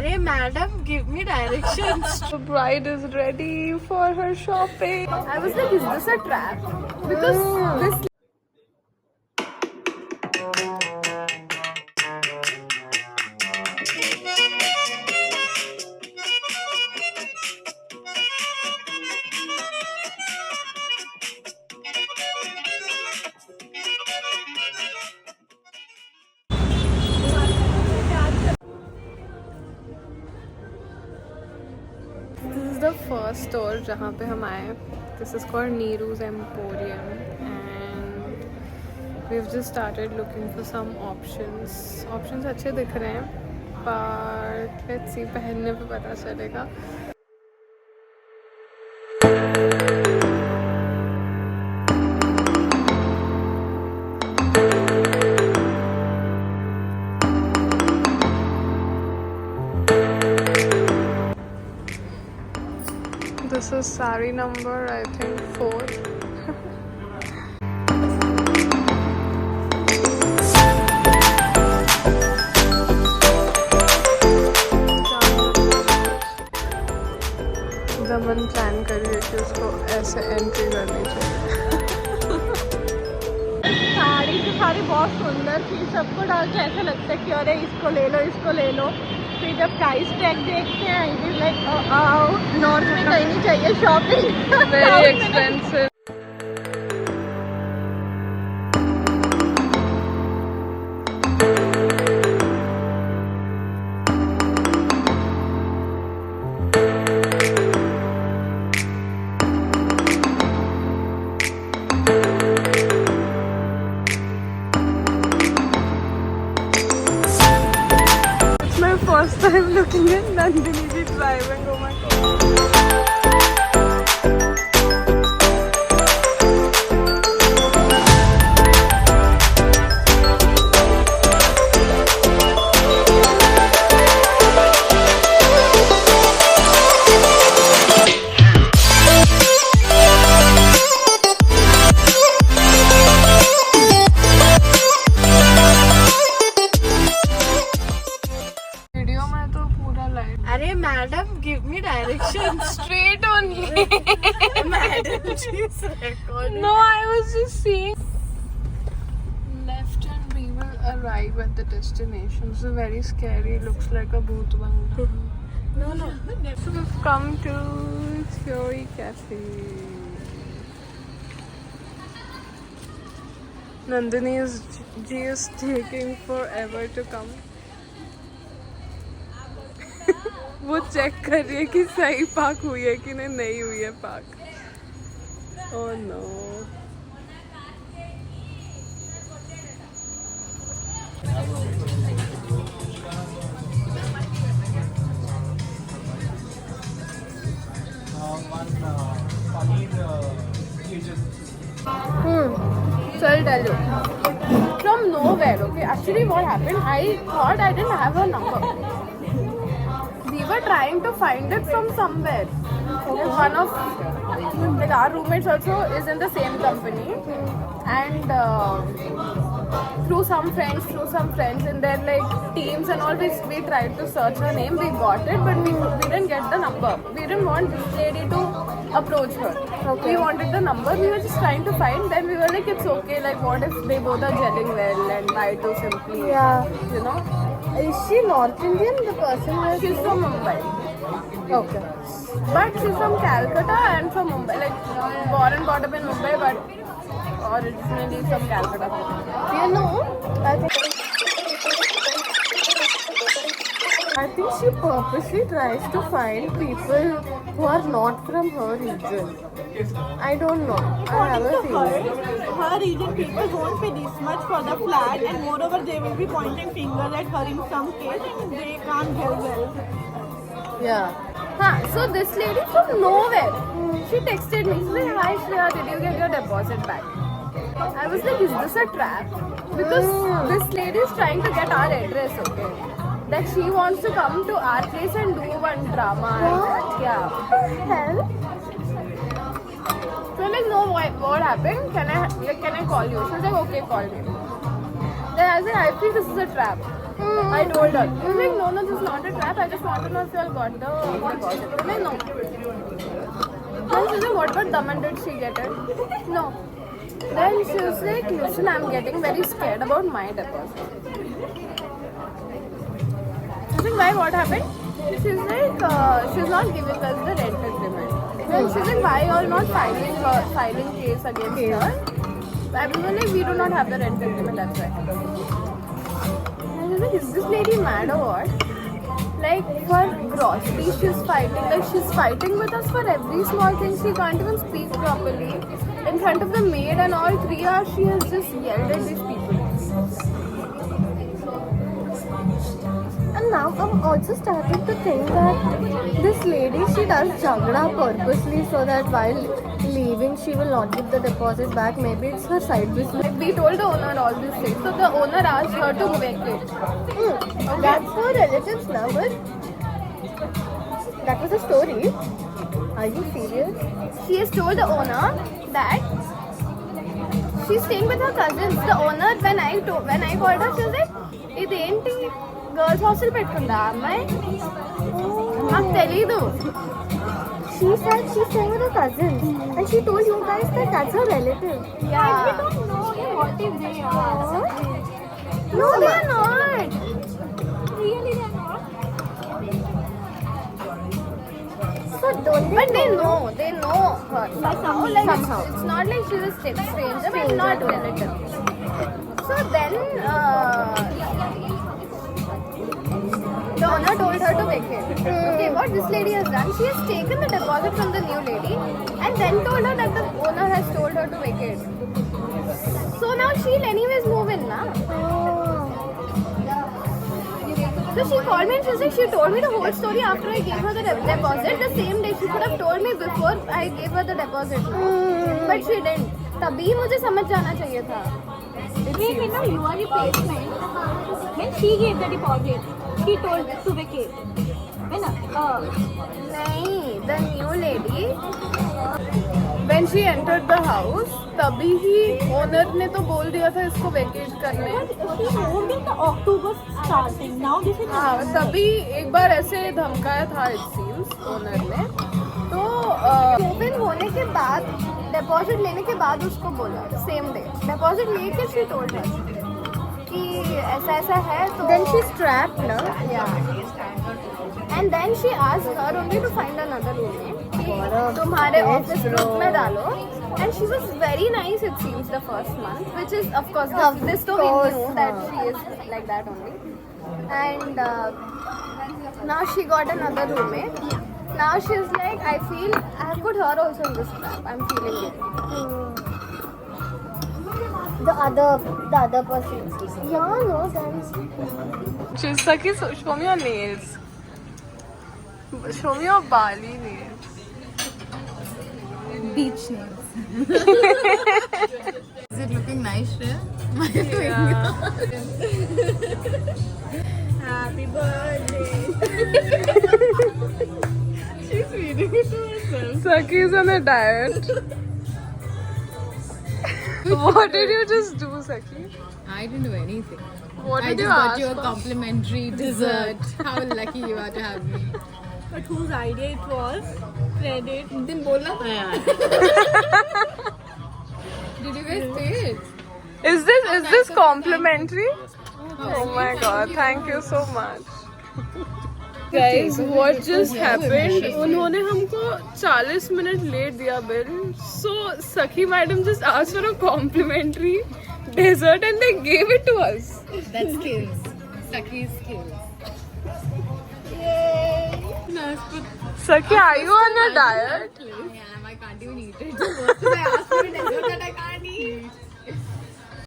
Arey madam, give me directions. The bride is ready for her shopping. I was like, is this a trap? Because this. This is the first store जहाँ पे हम आए. This is called Neeru's Emporium and we've just started looking for some options. Options अच्छे दिख रहे हैं but let's see पहनने पे पता चलेगा. This is sari number I think 4. Daman plan कर रही है कि उसको ऐसे एंट्री करनी चाहिए. साड़ी तो सारी बहुत सुंदर थी, सबको डाल के ऐसा लगता है कि अरे इसको ले लो इसको ले लो. फिर जब प्राइस टैग देखते हैं इट इज लाइक नॉर्थ में कहीं नहीं चाहिए shopping. Very expensive. First time looking at Nandini ji driving. Oh my god. अरे madam give me direction. Straight only. Madam she's recording. No, I was just seeing. Left and we will arrive at the destination. It's very scary. Looks like a bhoot bangla. No. So we've come to Theory Cafe. Nandini is taking forever to come. वो check कर रही है कि सही पाक हुई है कि नहीं हुई है पाक. Oh no. So I'll tell you. From nowhere, okay. Actually, what happened? I thought I didn't have her number. We were trying to find it from somewhere. Okay. One of our roommates also is in the same company, and through some friends in their teams and all, we tried to search her name. We got it, but we didn't get the number. We didn't want this lady to approach her. Okay. We wanted the number. We were just trying to find. Then we were like, it's okay. Like, what if they both are gelling well and try to simply, Is she North Indian, the person? She's from Mumbai. Okay. But she's from Calcutta and from Mumbai. Like, born and brought up in Mumbai, but originally from Calcutta. I think she purposely tries to find people who are not from her region. I don't know. I have a feeling. Her region people won't pay this much for the flat, and moreover they will be pointing fingers at her in some case, and they can't get well. Yeah. So this lady from nowhere, she texted me. She's like, hi Shreya, did you get your deposit back? I was like, is this a trap? Because this lady is trying to get our address, okay? That she wants to come to our place and do one drama. Yeah. Hell? So like, no, what happened? Can I call you? She was like, okay, call me. Then I said, I feel this is a trap. I told her. She was like, no, this is not a trap. I just want to know if you all got the deposit. I was like, no. Then she was like, what about Daman? Did she get it? No. Then she was like, listen, I'm getting very scared about my deposit. I was like, why? What happened? She's like, she's not giving us the rent agreement. Then she's like, why you all not filing case against her? I was like, we do not have the rent agreement, that's why. And I was like, is this lady mad or what? Like, for groceries, she's fighting. Like, she's fighting with us for every small thing. She can't even speak properly. In front of the maid and all, 3 hours, she has just yelled at these people. And now I'm also starting to think that this lady, she does jagda purposely so that while leaving she will not give the deposit back. Maybe it's her side business. Like, we told the owner all these things. So the owner asked her to vacate. That's her relative's number. That was a story. Are you serious? She has told the owner that she's staying with her cousins. The owner, when I called her, she was like, "Identi girls hostel petkunda ammayi." Maku teliyadu. She said she's staying with her cousins. And she told you guys that that's her relative. Yeah. We don't know what if they are. No, they are not. Really, they are not. So don't But they know her somehow. Like, somehow. It's not like she's a stranger, but not relative. So then, the owner told her to vacate. Okay, what this lady has done, she has taken the deposit from the new lady and then told her that the owner has told her to vacate. So now she'll anyways move in, na? So she called me and she told me the whole story after I gave her the deposit. The same day she could have told me before I gave her the deposit. But she didn't. तभी मुझे समझ जाना चाहिए था. Wait, now you are replacement. When she gave the deposit, she told to vacate. नहीं, the new lady. When she entered the house, तभी ही owner ने तो बोल दिया था इसको vacate करने. She moved in the October starting. Now this is हाँ, तभी एक बार ऐसे धमकाया था it seems owner ने. तो move in होने के बाद deposit लेने के बाद उसको बोला same day. Deposit लेके she told her कि ऐसा है तो. Then she's trapped, no? Yeah. And then she asked her only to find another roommate. तुम्हारे office group में डालो. And she was very nice it seems the first month, which is of course this too we knew that she is like that only. And now she got another roommate. Now she's like, I feel I have put her also in this trap. I'm feeling it. The other person. Yeah, no, then. Chisaki, show me your nails. Show me your Bali nails. Beach nails. Is it looking nice, Shreya? My Yeah. happy birthday. She's reading it to herself. Saki is on a diet. What did you just do, Saki? I didn't do anything. What I did just you got ask you a for? complimentary dessert. How lucky you are to have me. But whose idea it was? Credit. Then बोलना था यार. Did you guys pay it? Is this complimentary? Oh my god, thank you so much. Guys, what just happened? उन्होंने हमको 40 minute late दिया bill. So Sakhi madam just asked for a complimentary dessert and they gave it to us. That's skills. Saki's skills. Sakhi, are you on a diet? I am. I can't even eat it. So I asked for a dessert that